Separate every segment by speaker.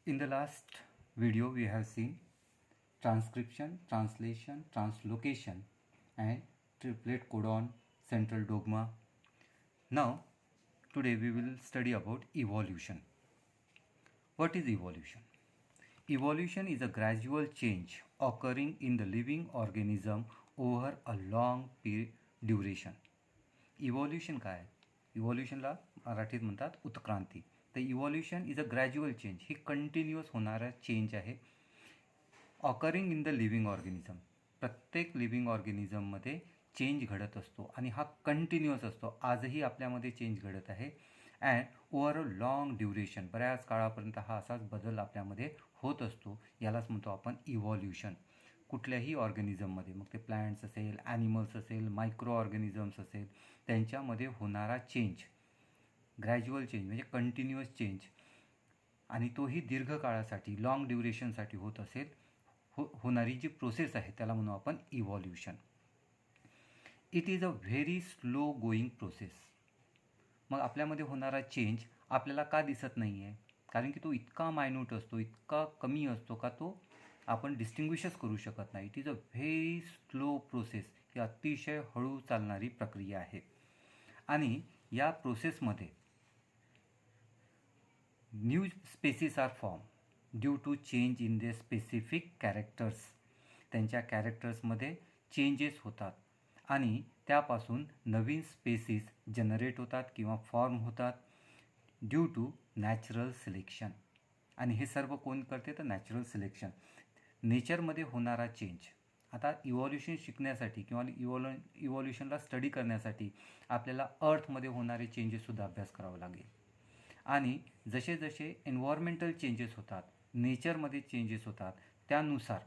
Speaker 1: In the last video, we have seen transcription, translation, translocation, and triplet codon, central dogma. Now, today we will study about evolution. What is evolution? Evolution is a gradual change occurring in the living organism over a long duration. Evolution काय आहे? इव्हॉल्युशनला मराठीत म्हणतात उत्क्रांती. तर evolution is a gradual change, he continuous होणारा change आहे occurring in the living organism. प्रत्येक living ऑर्गॅनिझममध्ये change घडत असतो आणि हा कंटिन्युअस असतो. आजही आपल्यामध्ये चेंज घडत आहे and over a long duration, बऱ्याच काळापर्यंत हा असाच बदल आपल्यामध्ये होत असतो. यालाच म्हणतो आपण इव्हॉल्युशन. कुठल्याही ऑर्गॅनिझममध्ये, मग ते प्लांट्स असेल, ॲनिमल्स असेल, मायक्रो ऑर्गॅनिझम्स असेल, त्यांच्यामध्ये होणारा चेंज, ग्रॅज्युअल चेंज म्हणजे कंटिन्युअस चेंज, आणि तोही दीर्घकाळासाठी, लॉंग ड्युरेशनसाठी होत असेल, होणारी जी प्रोसेस आहे त्याला म्हणू आपण evolution. It is a very slow going process. मग आपल्यामध्ये होणारा चेंज आपल्याला का दिसत नाही आहे? कारण की तो इतका मायन्यूट असतो, इतका कमी असतो का तो आपण डिस्टिंग्विशच करू शकत नाही. It is a very slow process. ही अतिशय हळू चालणारी प्रक्रिया आहे आणि या प्रोसेसमध्ये new species are form due to change in the specific characters. त्यांच्या कॅरेक्टर्समध्ये चेंजेस होतात आणि त्यापासून नवीन स्पेसिस जनरेट होतात किंवा फॉर्म होतात ड्यू टू नॅचरल सिलेक्शन. आणि हे सर्व कोण करते? तर नॅचरल सिलेक्शन. नेचरमध्ये होणारा चेंज. आता इव्हॉल्युशन शिकण्यासाठी किंवा इव्हॉल्युशनला स्टडी करण्यासाठी आपल्याला अर्थमध्ये होणारे चेंजेससुद्धा अभ्यास करावा लागेल. आणि जसे जसे एन्व्हायरमेंटल चेंजेस होतात, नेचरमध्ये चेंजेस होतात, त्यानुसार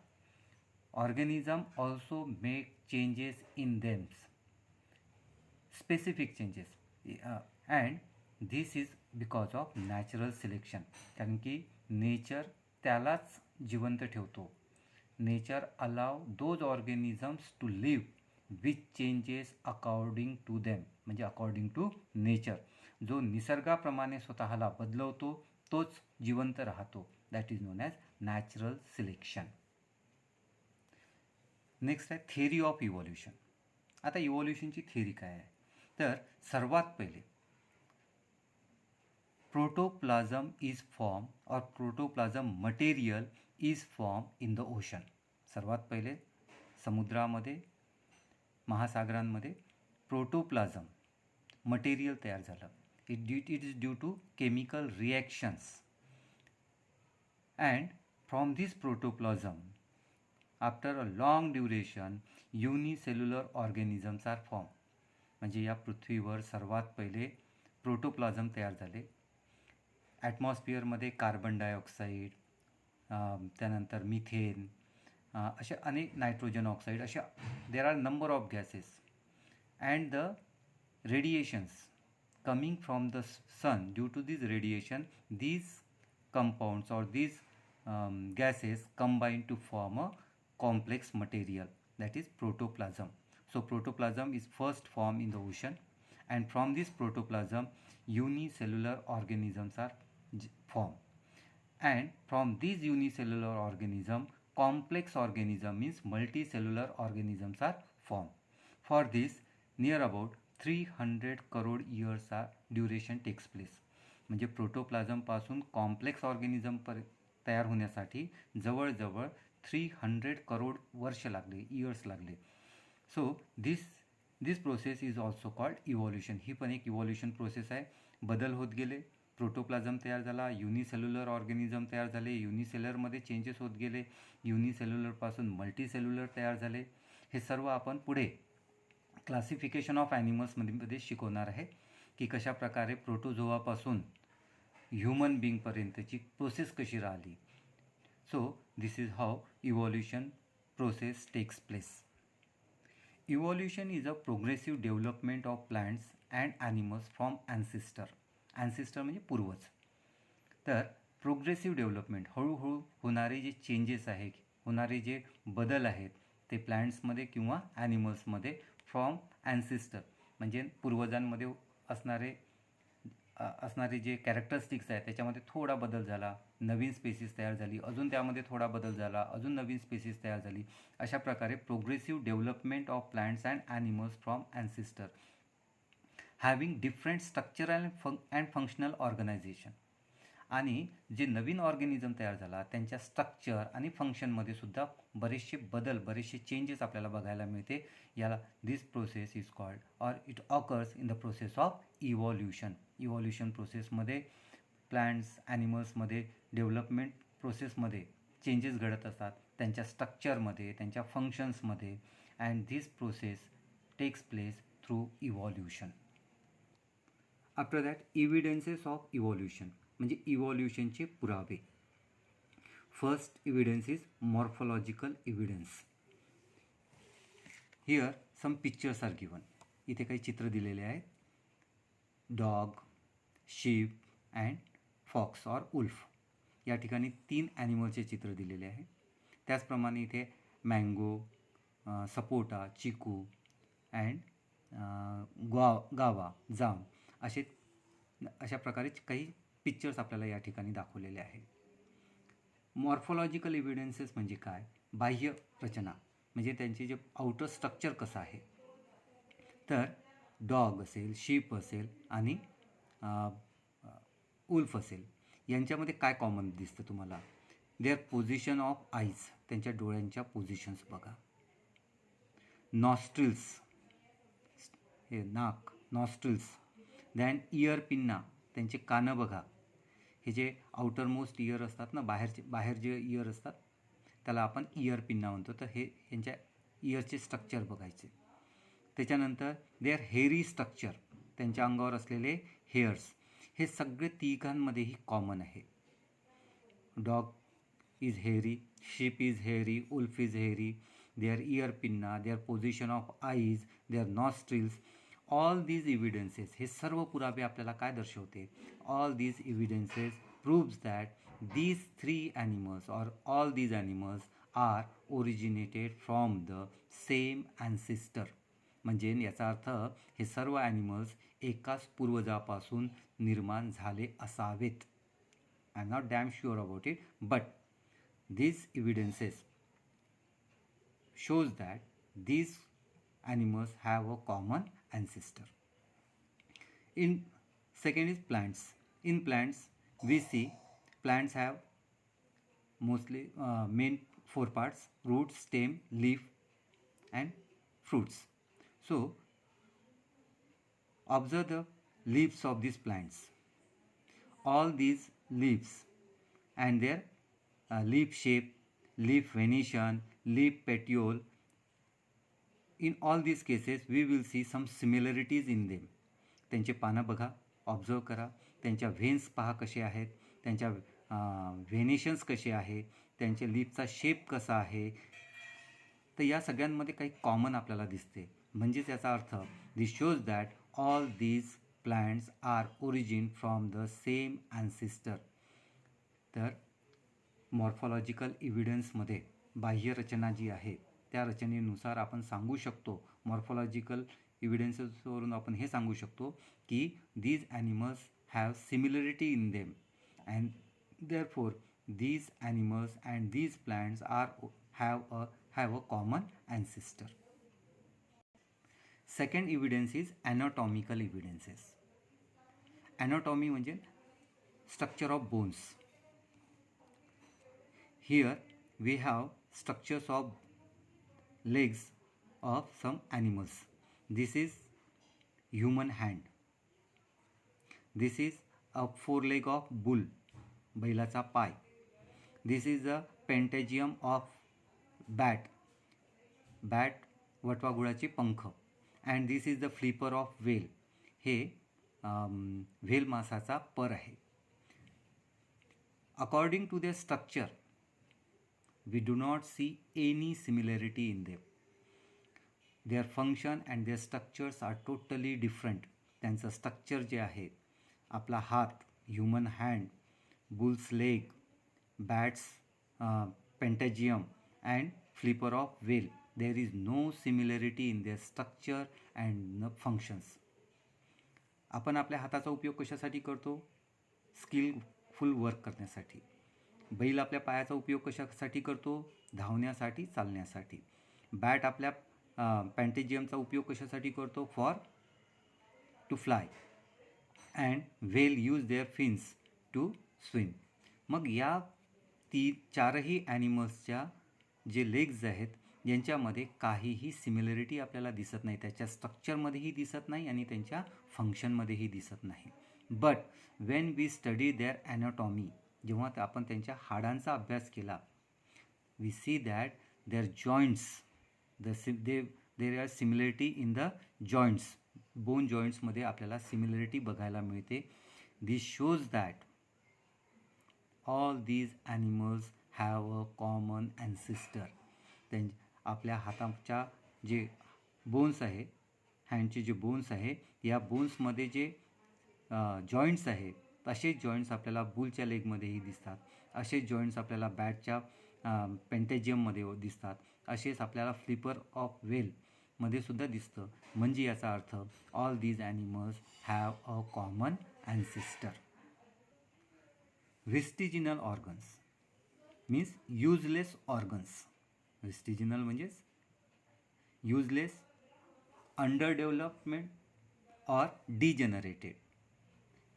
Speaker 1: organism also make changes in them, specific changes, and this is because of natural selection. कारण की नेचर त्यालाच जिवंत ठेवतो. Nature allow those organisms to live with changes according to them, म्हणजे अकॉर्डिंग टू नेचर. जो निसर्गाप्रमाणे स्वतःला बदलवतो तोच जिवंत राहतो. That is known as natural selection. Next आहे थिअरी ऑफ इव्हॉल्युशन. आता इव्हॉल्युशनची थिअरी काय आहे? तर सर्वात पहिले प्रोटोप्लाझम इज फॉर्म और protoplasm material is form in the ocean. सर्वात पहिले समुद्रामध्ये, महासागरांमध्ये प्रोटोप्लाझम मटेरियल तयार झालं. It is due to chemical reactions and from this protoplasm after a long duration unicellular organisms are form. म्हणजे या पृथ्वीवर सर्वात पहिले प्रोटोप्लाझम तयार झाले. ॲटमॉस्फिअरमध्ये कार्बन डायऑक्साईड, त्यानंतर मिथेन, अशा अनेक, नायट्रोजन ऑक्साईड, अशा there are number of gases and the radiations coming from the sun. Due to this radiation, these compounds or these gases combine to form a complex material, that is protoplasm. So protoplasm is first formed in the ocean, and from this protoplasm unicellular organisms are formed, and from these unicellular organism complex organism means multicellular organisms are formed. For this near about 300 crore years duration takes place. म्हणजे प्रोटोप्लाझमपासून complex organism तयार होण्यासाठी जवळजवळ 300 करोड वर्ष लागले, years लागले. So this process is also called evolution. ही पण एक इव्हॉल्युशन प्रोसेस आहे. बदल होत गेले, प्रोटोप्लाझम तयार झाला, युनिसेल्युलर ऑर्गॅनिझम तयार झाले, युनिसेल्युलरमध्ये चेंजेस होत गेले, युनिसेल्युलरपासून मल्टीसेल्युलर तयार झाले. हे सर्व आपण पुढे क्लासिफिकेशन ऑफ ॲनिमल्समध्ये शिकवणार आहे की कशा प्रकारे प्रोटोझोआपासून ह्युमन बिंगपर्यंतची प्रोसेस कशी राहिली. So this is how evolution process takes place. Evolution is a progressive development of plants and animals from ancestor. Ancestor म्हणजे पूर्वज. तर प्रोग्रेसिव्ह डेव्हलपमेंट, हळूहळू होणारे जे चेंजेस आहेत, होणारे जे बदल आहेत, ते प्लांट्समध्ये किंवा ॲनिमल्समध्ये फ्रॉम ॲन्सिस्टर म्हणजे पूर्वजांमध्ये असणारे असणारे जे कॅरेक्टरिस्टिक्स आहेत त्याच्यामध्ये थोडा बदल झाला, नवीन स्पेसीस तयार झाली, अजून त्यामध्ये थोडा बदल झाला, अजून नवीन स्पेसीस तयार झाली. अशा प्रकारे progressive development of plants and animals from ancestor having different structural and functional organisation. आणि जे नवीन ऑर्गॅनिझम तयार झाला त्यांच्या स्ट्रक्चर आणि फंक्शनमध्ये सुद्धा बरेचसे बदल, बरेचसे चेंजेस आपल्याला बघायला मिळते. याला this process is called or it occurs in the process of evolution. Evolution प्रोसेसमध्ये प्लांट्स ॲनिमल्समध्ये डेव्हलपमेंट प्रोसेसमध्ये चेंजेस घडत असतात, त्यांच्या स्ट्रक्चरमध्ये, त्यांच्या फंक्शन्समध्ये. And this process takes place through evolution. After that evidences of evolution म्हणजे इव्हॉल्युशनचे पुरावे. First evidence is morphological evidence. Here some pictures are given. इथे काही चित्र दिलेले आहेत. Dog, sheep and fox or wolf या ठिकाणी 3 ॲनिमलचे चित्र दिलेले आहे. त्याचप्रमाणे इथे मँगो, सपोटा, चिकू अँड गावा, जाम अशा प्रकारे काही पिक्चर्स आपल्याला या ठिकाणी दाखवलेले आहे. मॉर्फॉलॉजिकल एव्हिडन्सेस म्हणजे काय? बाह्य रचना म्हणजे त्यांचे जे आउटर स्ट्रक्चर कसं आहे. तर डॉग असेल, शीप असेल आणि उल्फ असेल, यांच्यामध्ये काय कॉमन दिसतं तुम्हाला? देअर पोझिशन ऑफ आईज, त्यांच्या डोळ्यांच्या पोझिशन्स बघा. नॉस्ट्रिल्स, हे नाक, नॉस्ट्रिल्स. दॅन इयर पिन्ना, त्यांचे कानं बघा. हे जे आउटर मोस्ट इयर असतात ना, बाहेर जे इयर असतात त्याला आपण इयर पिन्ना म्हणतो. तर हे यांच्या इयरचे स्ट्रक्चर बघायचे. त्याच्यानंतर देअर हेअरी स्ट्रक्चर, त्यांच्या अंगावर असलेले हेअर्स, हे सगळे तिघांमध्येही कॉमन आहे. Dog is hairy, sheep is hairy, wolf is hairy. Their ear pinna, their position of eyes, their nostrils. All these evidences, हे सर्व पुरावे आपल्याला काय दर्शवते? All these evidences proves that these 3 animals or all these animals are originated from the same ancestor. म्हणजे याचा अर्थ हे सर्व ॲनिमल्स एकाच पूर्वजापासून निर्माण झाले असावेत. I am not damn sure about it, but these evidences shows that these animals have a common ancestor. In second is plants. In plants we see plants have mostly main 4 parts: root, stem, leaf and fruits. So observe the leaves of these plants. All these leaves and their leaf shape, leaf venation, leaf petiole, in all these cases we will see some similarities in them. त्यांचे पानं बघा, observe करा, त्यांच्या व्हेन्स पहा कसे आहेत, त्यांच्या व्हेनेशन्स कसे आहे, त्यांच्या लीफचा शेप कसा आहे. तर या सगळ्यांमध्ये काही कॉमन आपल्याला दिसते. म्हणजेच याचा अर्थ this shows that all these plants are origin from the same ancestor. तर मॉर्फॉलॉजिकल एव्हिडन्समध्ये बाह्य रचना जी आहे त्या रचनेनुसार आपण सांगू शकतो, मॉर्फॉलॉजिकल एव्हिडन्सेसवरून आपण हे सांगू शकतो की these animals have similarity in them and therefore these animals and these plants have a common ancestor. Second evidence is anatomical evidences. Anatomy म्हणजे structure of bones. Here we have structures of legs of some animals. This is human hand. This is a foreleg of bull, बैलाचा पाय. This is a patagium of bat, वटवाघुळाचे पंख. And this is the flipper of whale, हे whale मासाचा पर आहे. According to their structure we do not see any similarity in them. Their function and their structures are totally different. त्यांचं structure जे आहे, आपला हात, human hand, bull's leg, bat's pentagium and flipper of whale, there is no similarity in their structure and functions. आपण आपल्या हाताचा उपयोग कशासाठी करतो? स्किलफुल वर्क करण्यासाठी. बैल आपल्या पायाचा उपयोग कशासाठी करतो? धावण्यासाठी, चालण्यासाठी. बॅट आपल्या पॅन्टेजियमचा उपयोग कशासाठी करतो? For to fly. And whale use their fins to swim. मग या चारही ॲनिमल्सच्या जे लेग्स आहेत यांच्यामध्ये काहीही सिमिलरिटी आपल्याला दिसत नाही. त्याच्या स्ट्रक्चरमध्येही दिसत नाही आणि त्यांच्या फंक्शनमध्येही दिसत नाही. But when we study their anatomy, जेव्हा आपण त्यांच्या हाडांचा अभ्यास केला, we see that their joints, there are similarity in the joints. Bone जॉईंट्समध्ये आपल्याला सिमिलरिटी बघायला मिळते. This shows that all these animals have a common ancestor. आपल्या हाताच्या जे बोन्स आहे, हँडचे जे बोन्स आहे, या बोन्समध्ये जे जॉईंट्स आहे तसेच जॉईंट्स आपल्याला बुलच्या लेगमध्येही दिसतात. असेच जॉईंट्स आपल्याला बॅटच्या पेंटेजियममध्ये दिसतात. असेच आपल्याला फ्लिपर ऑफ वेलमध्ये सुद्धा दिसतं. म्हणजे याचा अर्थ all these animals have a common ancestor. Vestigial organs means useless organs. Vestigial म्हणजेच useless, under development or degenerated.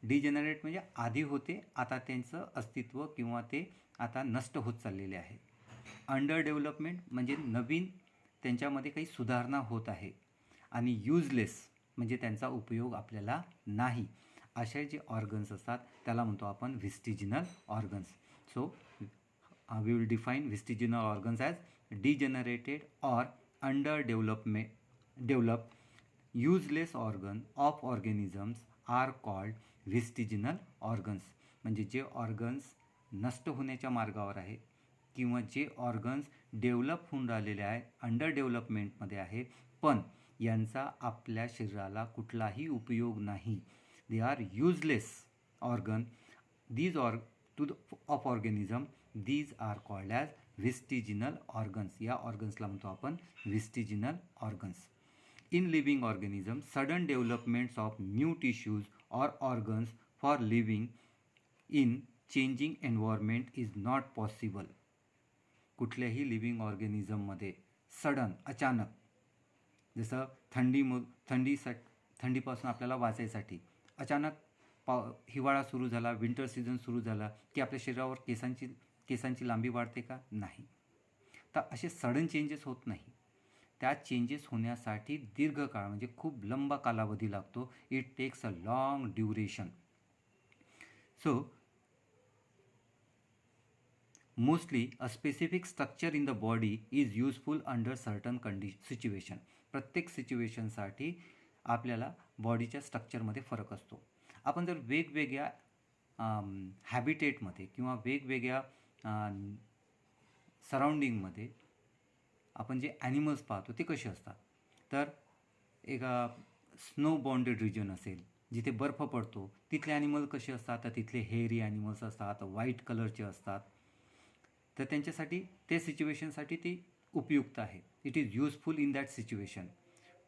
Speaker 1: Degenerate म्हणजे आधी होते, आता त्यांचं अस्तित्व किंवा ते आता नष्ट होत चाललेले आहे. अंडर डेव्हलपमेंट म्हणजे नवीन त्यांच्यामध्ये काही सुधारणा होत आहे. आणि युजलेस म्हणजे त्यांचा उपयोग आपल्याला नाही. असे जे ऑर्गन्स असतात त्याला म्हणतो आपण vestigial organs. So we will define vestigial organs as degenerated or under develop useless organ of organisms are called vestigial organs. म्हणजे जे ऑर्गन्स नष्ट होण्याच्या मार्गावर आहे किंवा जे ऑर्गन्स डेव्हलप होऊन राहिलेले आहे, अंडर डेव्हलपमेंटमध्ये आहे, पण यांचा आपल्या शरीराला कुठलाही उपयोग नाही. They are useless organ. These of organism, these are called as vestigial organs. या ऑर्गन्सला म्हणतो आपण vestigial organs. In living organisms, sudden developments of new tissues or organs for living in changing environment is not possible. कुठल्याही living ऑर्गॅनिझममध्ये sudden, अचानक, जसं थंडीपासून आपल्याला वाचायसाठी अचानक हिवाळा सुरू झाला, विंटर सीझन सुरू झाला की आपल्या शरीरावर केसांची लांबी वाढते का? नाही. तर असे सडन चेंजेस होत नाही. त्या चेंजेस होण्यासाठी दीर्घकाळ म्हणजे खूप लंबा कालावधी लागतो. It takes a long duration. So mostly a specific structure in the body is useful under certain situation. प्रत्येक सिच्युएशनसाठी आपल्याला बॉडीच्या स्ट्रक्चरमध्ये फरक असतो. आपण जर वेगवेगळ्या हॅबिटेटमध्ये किंवा वेगवेगळ्या सराउंडिंगमध्ये आपण जे ॲनिमल्स पाहतो ते कसे असतात, तर एक स्नो बाउंडेड रिजन असेल, जिथे बर्फ पडतो, तिथले ॲनिमल कसे असतात, तर तिथले हेअरी ॲनिमल्स असतात, व्हाईट कलरचे असतात. तर त्यांच्यासाठी त्या सिच्युएशनसाठी ते उपयुक्त आहे. It is useful in that situation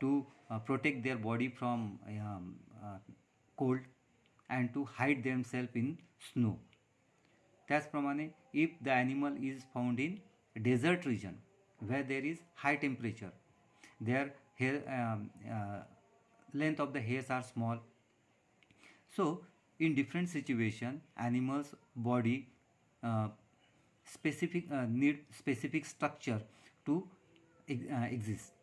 Speaker 1: to protect their body from cold and to hide themselves in snow. त्याचप्रमाणे if the animal is found in desert region where there is high temperature, their hair length of the hairs are small. So in different situation animals body need specific structure to exist.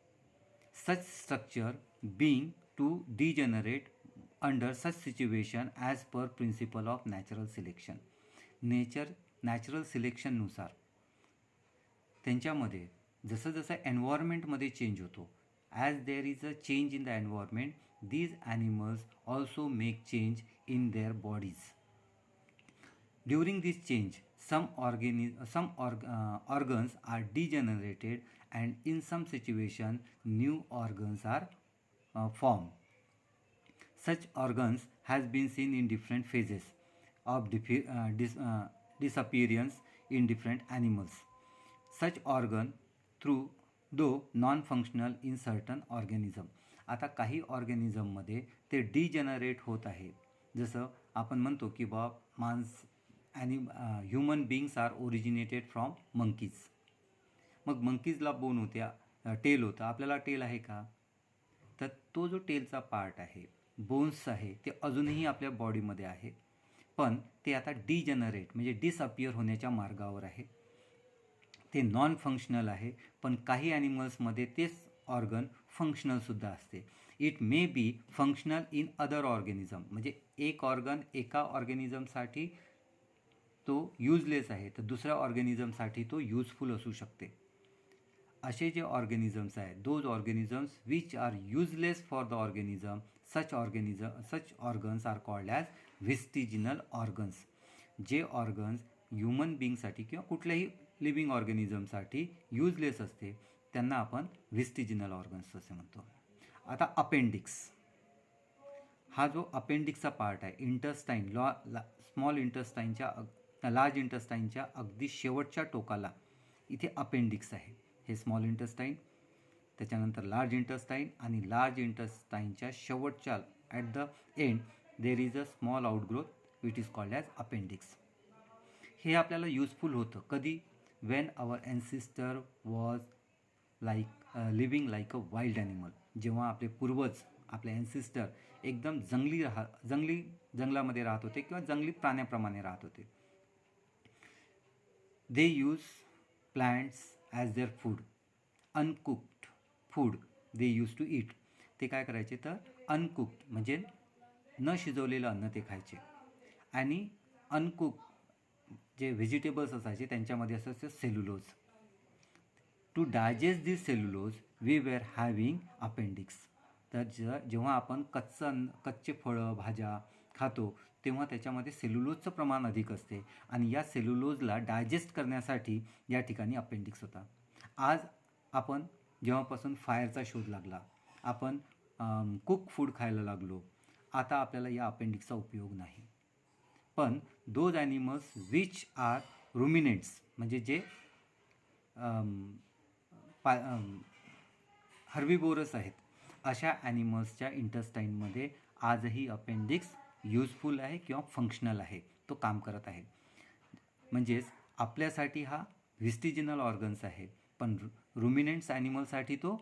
Speaker 1: Such structure being to degenerate under such situation as per principle of natural selection. Natural सिलेक्शननुसार त्यांच्यामध्ये जसं जसं एन्व्हायरमेंटमध्ये change होतो, as there is a change in the environment, these animals also make change in their bodies. During this change some organs are degenerated and in some situation new organs are formed. Such organs has been seen in different phases of disappearance in different animals. Such organ though non-functional in certain organism. आता काही ऑर्गॅनिझममध्ये ते degenerate होत आहे. जसं आपण म्हणतो की बा human beings are originated from monkeys. मग मंकीजला बोन होत्या, टेल होतं. आपल्याला टेल आहे का? तर तो जो टेलचा पार्ट आहे, बोन्स आहे, ते अजूनही आपल्या बॉडीमध्ये आहे, पण ते आता डिजनरेट म्हणजे डिसअपियर होण्याच्या मार्गावर आहे. ते नॉन फंक्शनल आहे. पण काही ॲनिमल्समध्ये तेच ऑर्गन फंक्शनलसुद्धा असते. It may be functional in other organism. म्हणजे एक ऑर्गन एका ऑर्गॅनिझमसाठी तो युजलेस आहे, तर दुसऱ्या ऑर्गॅनिझमसाठी तो युजफुल असू शकते. असे जे ऑर्गॅनिझम्स आहेत, those organisms which are useless for the organism, such organs are called as vestigial organs. जे ऑर्गन्स ह्युमन बीइंगसाठी किंवा कुठल्याही लिव्हिंग ऑर्गॅनिझमसाठी युजलेस असते त्यांना आपण व्हिस्टिजिनल ऑर्गन्स असे म्हणतो. आता अपेंडिक्स, हा जो अपेंडिक्सचा पार्ट आहे, इंटस्टाईन स्मॉल इंटस्टाईनच्या लार्ज इंटस्टाईनच्या अगदी शेवटच्या टोकाला इथे अपेंडिक्स आहे. हे स्मॉल इंटस्टाईन, त्याच्यानंतर लार्ज इंटस्टाईन, आणि लार्ज इंटस्टाईनच्या शेवटच्या at the end there is a small outgrowth which is called as appendix. हे आपल्याला युजफुल होतं कधी? When our ancestor was living like a wild animal. जेव्हा आपले पूर्वज, आपले ॲन्सिस्टर एकदम जंगलामध्ये राहत होते किंवा जंगली प्राण्याप्रमाणे राहत होते. They use plants as their food. Uncooked food they use to eat. ते काय करायचे तर अनकुक्ड म्हणजे न शिजवलेलं अन्न ते खायचे. आणि अनकुक जे व्हेजिटेबल्स असायचे त्यांच्यामध्ये असायचं cellulose. To digest this cellulose we were having appendix. तर जेव्हा आपण कच्चे फळं भाज्या खातो तेव्हा त्याच्यामध्ये सेल्युलोजचं प्रमाण अधिक असते आणि या सेल्युलोजला डायजेस्ट करण्यासाठी या ठिकाणी अपेंडिक्स होता. आज आपण जेव्हापासून फायरचा शोध लागला, आपण कुक फूड खायला लागलो, आता आपल्याला या अपेंडिक्सचा उपयोग नाही. पण दोज ॲनिमल्स विच आर रुमिनेंट्स म्हणजे जे हर्बिवोरस आहेत, अशा ॲनिमल्सच्या इंटेस्टाईनमध्ये आजही अपेंडिक्स यूजफुल आहे किंवा फंक्शनल आहे, तो काम करत आहे. म्हणजेच आपल्यासाठी हा व्हिस्टिजिनल ऑर्गन्स आहे, पण रुमिनेंट्स ॲनिमलसाठी तो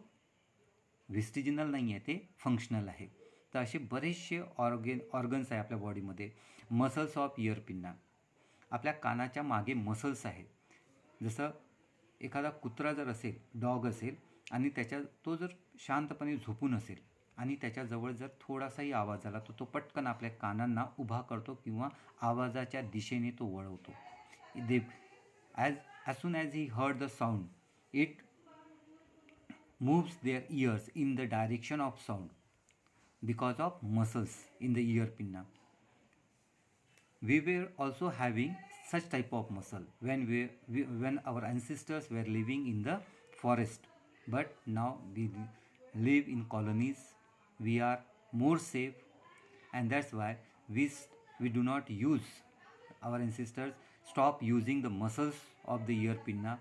Speaker 1: व्हिस्टिजिनल नाही आहे, ते फंक्शनल आहे. तर असे बरेचसे ऑर्गन्स आहे आपल्या बॉडीमध्ये. मसल्स ऑफ इयर पिन्ना, आपल्या कानाच्या मागे मसल्स आहेत. जसं एखादा कुत्रा जर असेल, डॉग असेल, आणि तो जर शांतपणे झोपून असेल आणि त्याच्याजवळ जर थोडासाही आवाज आला तर तो पटकन आपल्या कानांना उभा करतो किंवा आवाजाच्या दिशेने तो वळवतो. as soon as he heard the sound, it moves their ears in the direction of sound because of muscles in the ear pinna. We were also having such type of muscle when our ancestors were living in the forest, but now we live in colonies. We are more safe, and that's why we do not use, our ancestors stop using the muscles of the ear pinna.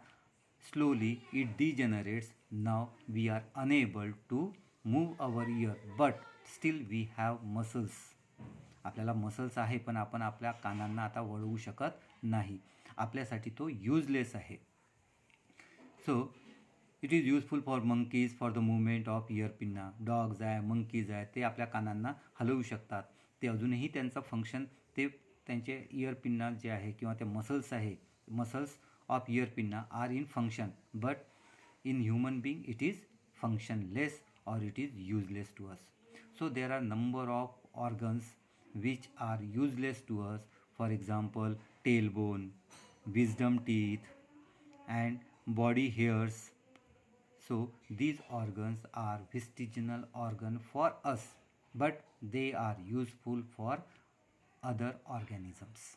Speaker 1: Slowly it degenerates. Now we are unable to move our ear, but still we have muscles. आपल्याला muscles आहे पण आपण आपल्या कानांना आता वळवू शकत नाही. आपल्यासाठी तो युजलेस आहे. So it is useful for monkeys for the movement of ear pinna. Dogs आहे, मंकीज आहे, ते आपल्या कानांना हलवू शकतात. ते अजूनही त्यांचं फंक्शन, ते त्यांचे इयर पिन्ना जे आहे किंवा ते मसल्स आहे, muscles of ear pinna are in function, but in human being it is functionless or it is useless to us. So there are number of organs which are useless to us. For example, tailbone, wisdom teeth, and body hairs. So these organs are vestigial organ for us, but they are useful for other organisms.